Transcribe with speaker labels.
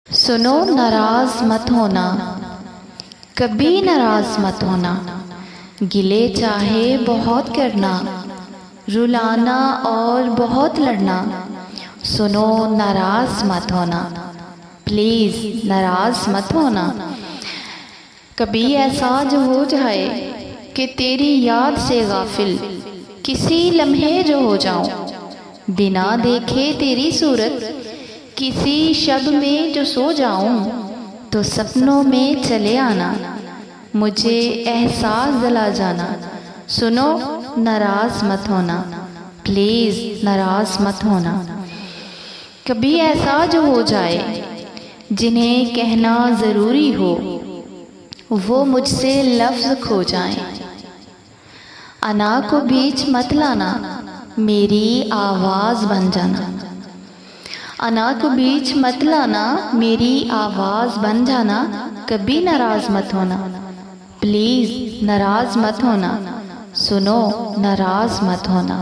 Speaker 1: सुनो नाराज मत होना, कभी नाराज मत होना। गिले चाहे बहुत करना, रुलाना और बहुत लड़ना। सुनो नाराज मत होना, प्लीज़ नाराज मत होना। कभी ऐसा जो हो जाए कि तेरी याद से गाफिल किसी लम्हे जो हो जाऊं, बिना देखे तेरी सूरत किसी शब में जो सो जाऊं, तो सपनों में चले आना, मुझे एहसास दिला जाना। सुनो नाराज मत होना, प्लीज़ नाराज मत होना। कभी ऐसा जो हो जाए जिन्हें कहना ज़रूरी हो, वो मुझसे लफ्ज़ खो जाएं। अना को बीच मत लाना, मेरी आवाज़ बन जाना। अना को बीच मत लाना, मेरी आवाज़ बन जाना। कभी नाराज़ मत होना, प्लीज़ नाराज़ मत होना। सुनो नाराज़ मत होना।